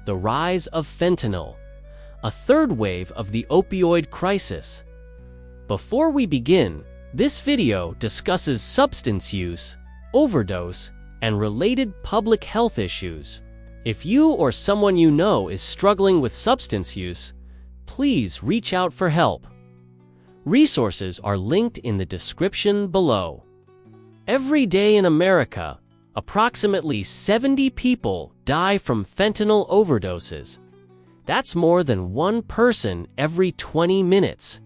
the rise of fentanyl, a third wave of the opioid crisis. Before we begin, this video discusses substance use, overdose, and related public health issues. If you or someone you know is struggling with substance use, please reach out for help. Resources are linked in the description below. Every day in America, approximately 70 people die from fentanyl overdoses. That's more than one person every 20 minutes.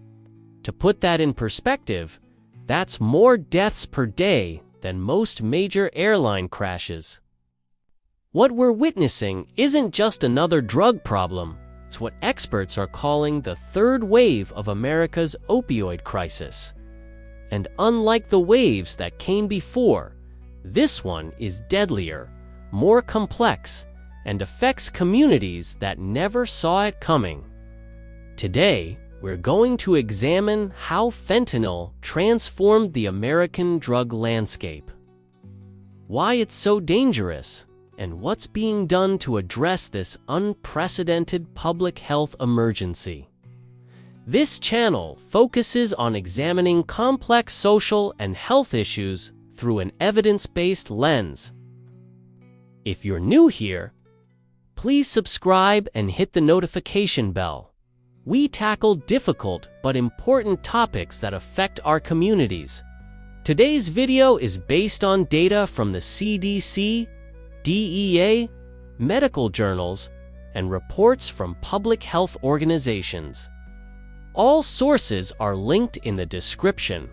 To put that in perspective, that's more deaths per day than most major airline crashes. What we're witnessing isn't just another drug problem. It's what experts are calling the third wave of America's opioid crisis. And unlike the waves that came before, this one is deadlier, more complex, and affects communities that never saw it coming. Today, we're going to examine how fentanyl transformed the American drug landscape, why it's so dangerous, and what's being done to address this unprecedented public health emergency. This channel focuses on examining complex social and health issues through an evidence-based lens. If you're new here, please subscribe and hit the notification bell. We tackle difficult but important topics that affect our communities. Today's video is based on data from the CDC, DEA, medical journals, and reports from public health organizations. All sources are linked in the description.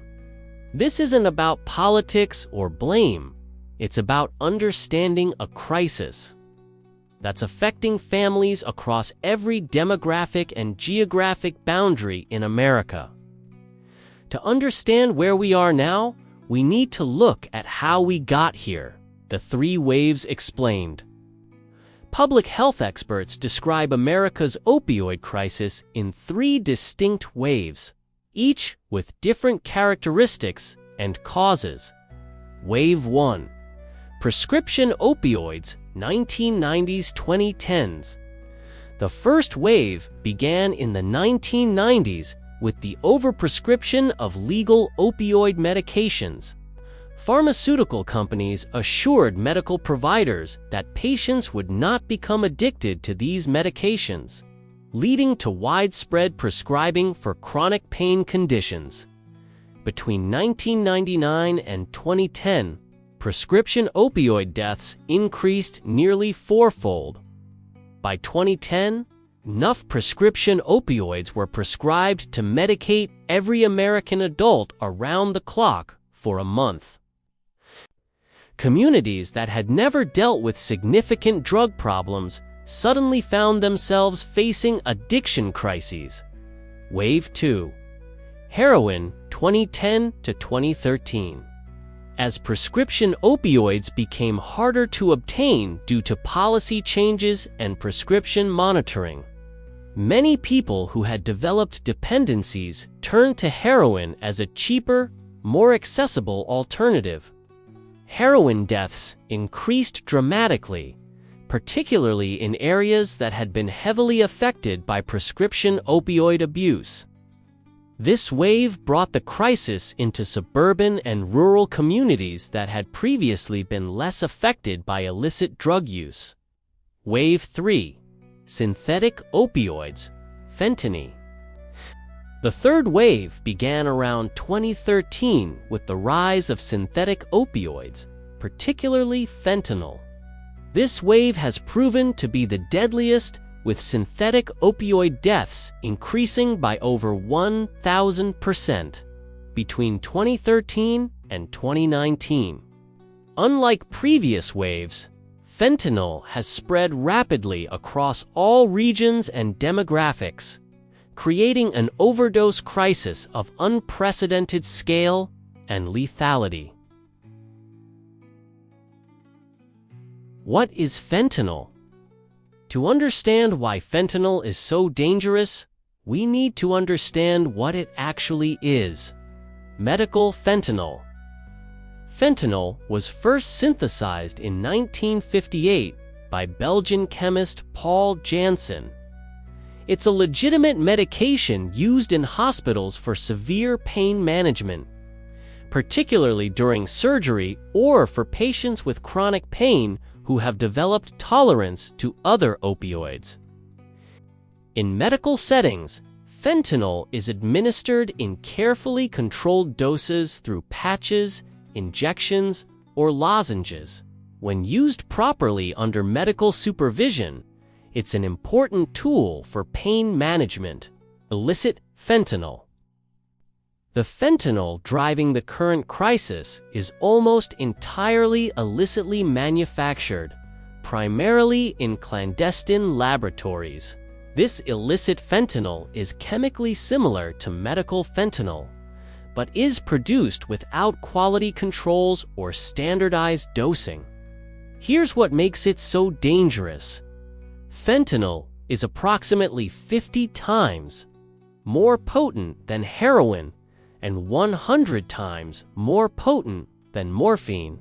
This isn't about politics or blame. It's about understanding a crisis that's affecting families across every demographic and geographic boundary in America. To understand where we are now, we need to look at how we got here. The three waves explained. Public health experts describe America's opioid crisis in three distinct waves, each with different characteristics and causes. Wave 1. Prescription opioids, 1990s-2010s. The first wave began in the 1990s with the overprescription of legal opioid medications. Pharmaceutical companies assured medical providers that patients would not become addicted to these medications, leading to widespread prescribing for chronic pain conditions. Between 1999 and 2010, prescription opioid deaths increased nearly fourfold. By 2010, enough prescription opioids were prescribed to medicate every American adult around the clock for a month. Communities that had never dealt with significant drug problems suddenly found themselves facing addiction crises. Wave 2. Heroin, 2010 to 2013. As prescription opioids became harder to obtain due to policy changes and prescription monitoring, many people who had developed dependencies turned to heroin as a cheaper, more accessible alternative. Heroin deaths increased dramatically, particularly in areas that had been heavily affected by prescription opioid abuse. This wave brought the crisis into suburban and rural communities that had previously been less affected by illicit drug use. Wave 3. Synthetic opioids, fentanyl. The third wave began around 2013 with the rise of synthetic opioids, particularly fentanyl. This wave has proven to be the deadliest, with synthetic opioid deaths increasing by over 1,000% between 2013 and 2019. Unlike previous waves, fentanyl has spread rapidly across all regions and demographics, creating an overdose crisis of unprecedented scale and lethality. What is fentanyl? To understand why fentanyl is so dangerous, we need to understand what it actually is. Medical fentanyl. Fentanyl was first synthesized in 1958 by Belgian chemist Paul Janssen. It's a legitimate medication used in hospitals for severe pain management, particularly during surgery or for patients with chronic pain who have developed tolerance to other opioids. In medical settings, fentanyl is administered in carefully controlled doses through patches, injections, or lozenges. When used properly under medical supervision, it's an important tool for pain management. Illicit fentanyl. The fentanyl driving the current crisis is almost entirely illicitly manufactured, primarily in clandestine laboratories. This illicit fentanyl is chemically similar to medical fentanyl, but is produced without quality controls or standardized dosing. Here's what makes it so dangerous. Fentanyl is approximately 50 times more potent than heroin and 100 times more potent than morphine.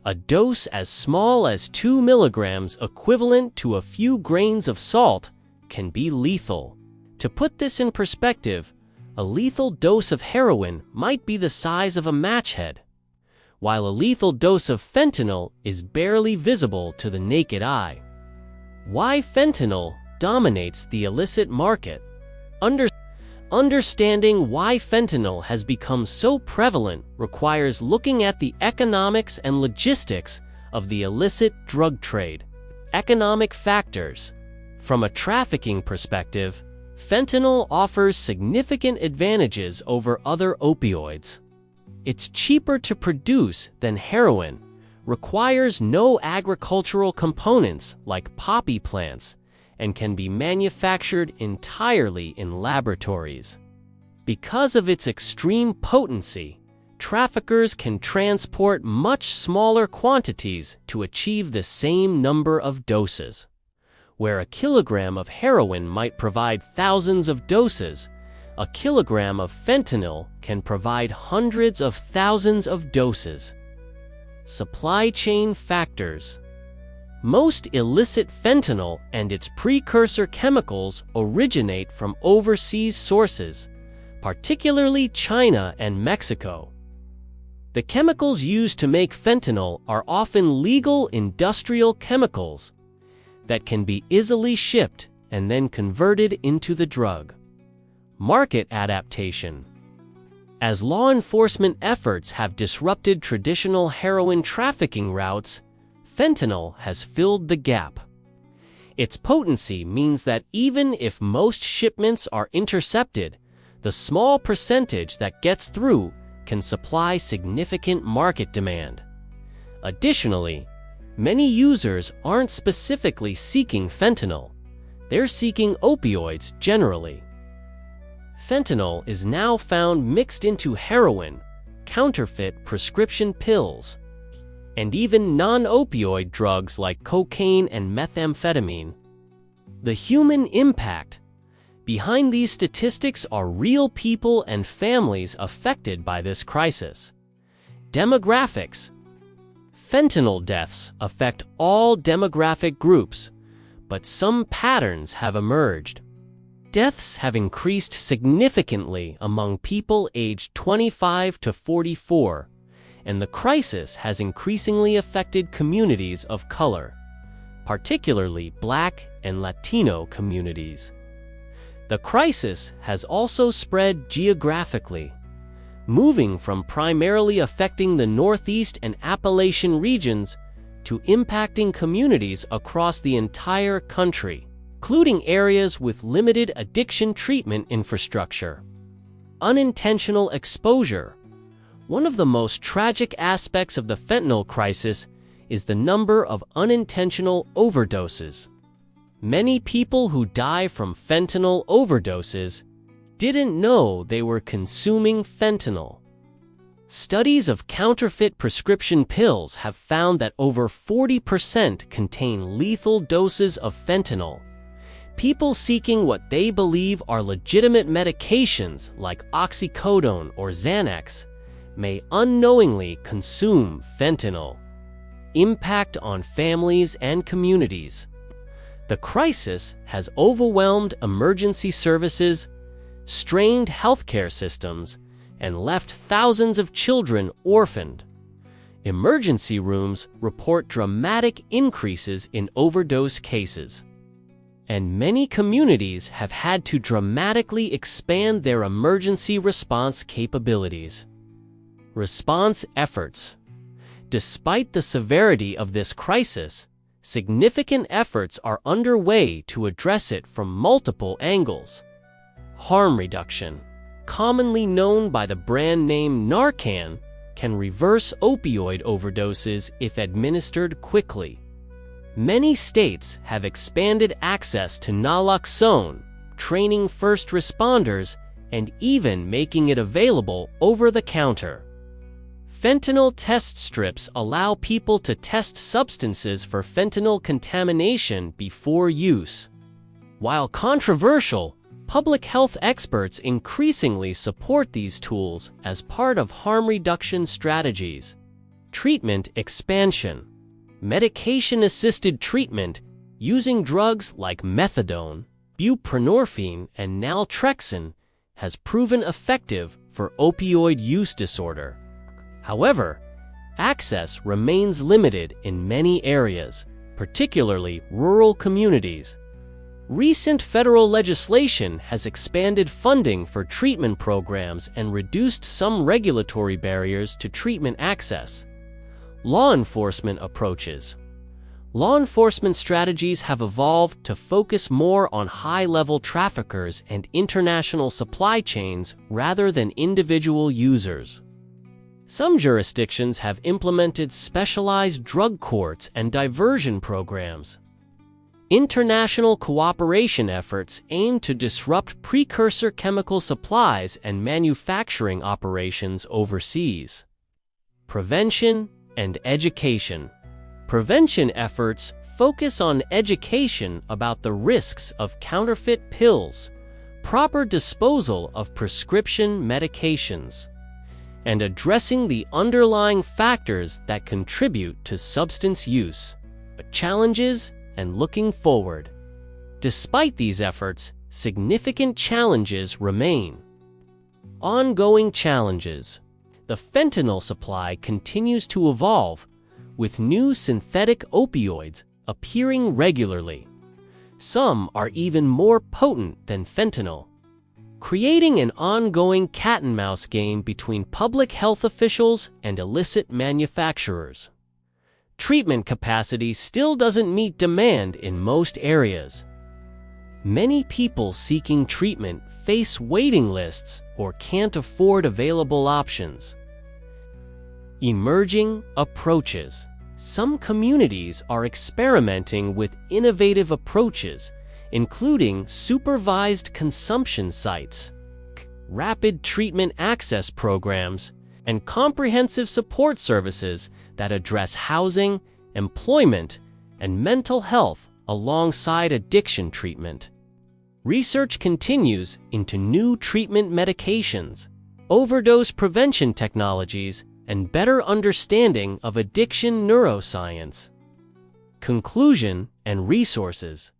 A dose as small as 2 milligrams, equivalent to a few grains of salt, can be lethal. To put this in perspective, a lethal dose of heroin might be the size of a match head, while a lethal dose of fentanyl is barely visible to the naked eye. Why fentanyl dominates the illicit market? Understanding why fentanyl has become so prevalent requires looking at the economics and logistics of the illicit drug trade. Economic factors. From a trafficking perspective, fentanyl offers significant advantages over other opioids. It's cheaper to produce than heroin, requires no agricultural components like poppy plants, and can be manufactured entirely in laboratories. Because of its extreme potency, traffickers can transport much smaller quantities to achieve the same number of doses. Where a kilogram of heroin might provide thousands of doses, a kilogram of fentanyl can provide hundreds of thousands of doses. Supply chain factors. Most illicit fentanyl and its precursor chemicals originate from overseas sources, particularly China and Mexico. The chemicals used to make fentanyl are often legal industrial chemicals that can be easily shipped and then converted into the drug. Market adaptation. As law enforcement efforts have disrupted traditional heroin trafficking routes, fentanyl has filled the gap. Its potency means that even if most shipments are intercepted, the small percentage that gets through can supply significant market demand. Additionally, many users aren't specifically seeking fentanyl. They're seeking opioids generally. Fentanyl is now found mixed into heroin, counterfeit prescription pills, and even non-opioid drugs like cocaine and methamphetamine. The human impact. Behind these statistics are real people and families affected by this crisis. Demographics. Fentanyl deaths affect all demographic groups, but some patterns have emerged. Deaths have increased significantly among people aged 25 to 44, and the crisis has increasingly affected communities of color, particularly Black and Latino communities. The crisis has also spread geographically, moving from primarily affecting the Northeast and Appalachian regions to impacting communities across the entire country, including areas with limited addiction treatment infrastructure. Unintentional exposure. One of the most tragic aspects of the fentanyl crisis is the number of unintentional overdoses. Many people who die from fentanyl overdoses didn't know they were consuming fentanyl. Studies of counterfeit prescription pills have found that over 40% contain lethal doses of fentanyl. People seeking what they believe are legitimate medications like oxycodone or Xanax may unknowingly consume fentanyl. impact on families and communities. The crisis has overwhelmed emergency services, strained healthcare systems, and left thousands of children orphaned. Emergency rooms report dramatic increases in overdose cases, and many communities have had to dramatically expand their emergency response capabilities. Response efforts. Despite the severity of this crisis, significant efforts are underway to address it from multiple angles. Harm reduction, commonly known by the brand name Narcan, can reverse opioid overdoses if administered quickly. Many states have expanded access to naloxone, training first responders, and even making it available over the counter. Fentanyl test strips allow people to test substances for fentanyl contamination before use. While controversial, public health experts increasingly support these tools as part of harm reduction strategies. Treatment expansion. Medication-assisted treatment using drugs like methadone, buprenorphine, and naltrexone has proven effective for opioid use disorder. However, access remains limited in many areas, particularly rural communities. Recent federal legislation has expanded funding for treatment programs and reduced some regulatory barriers to treatment access. Law enforcement approaches. Law enforcement strategies have evolved to focus more on high-level traffickers and international supply chains rather than individual users. Some jurisdictions have implemented specialized drug courts and diversion programs. International cooperation efforts aim to disrupt precursor chemical supplies and manufacturing operations overseas. Prevention and education. Prevention efforts focus on education about the risks of counterfeit pills, proper disposal of prescription medications, and addressing the underlying factors that contribute to substance use, challenges, and looking forward. Despite these efforts, significant challenges remain. Ongoing challenges. The fentanyl supply continues to evolve, with new synthetic opioids appearing regularly. Some are even more potent than fentanyl, creating an ongoing cat-and-mouse game between public health officials and illicit manufacturers. Treatment capacity still doesn't meet demand in most areas. Many people seeking treatment face waiting lists or can't afford available options. Emerging approaches. Some communities are experimenting with innovative approaches, including supervised consumption sites, rapid treatment access programs, and comprehensive support services that address housing, employment, and mental health alongside addiction treatment. Research continues into new treatment medications, overdose prevention technologies, and better understanding of addiction neuroscience. Conclusion and resources.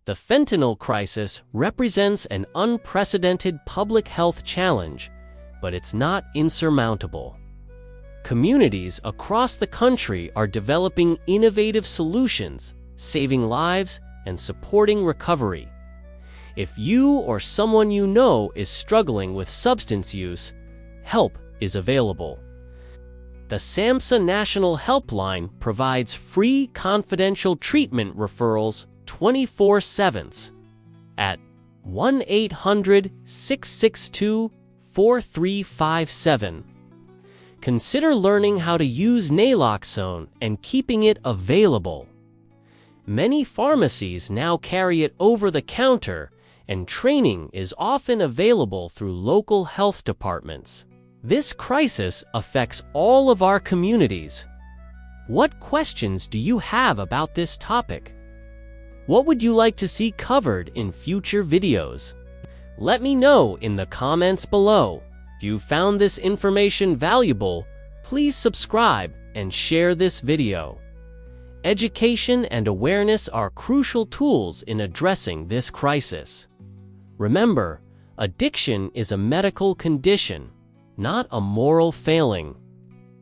The fentanyl crisis represents an unprecedented public health challenge, but it's not insurmountable. Communities across the country are developing innovative solutions, saving lives, and supporting recovery. If you or someone you know is struggling with substance use, help is available. The SAMHSA National Helpline provides free confidential treatment referrals 24/7 at 1-800-662-4357. Consider learning how to use naloxone and keeping it available. Many pharmacies now carry it over the counter, and training is often available through local health departments. This crisis affects all of our communities. What questions do you have about this topic? What would you like to see covered in future videos? Let me know in the comments below. If you found this information valuable, please subscribe and share this video. Education and awareness are crucial tools in addressing this crisis. Remember, addiction is a medical condition, not a moral failing.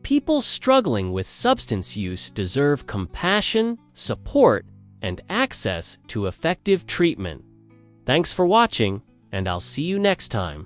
People struggling with substance use deserve compassion, support, and access to effective treatment. Thanks for watching, and I'll see you next time.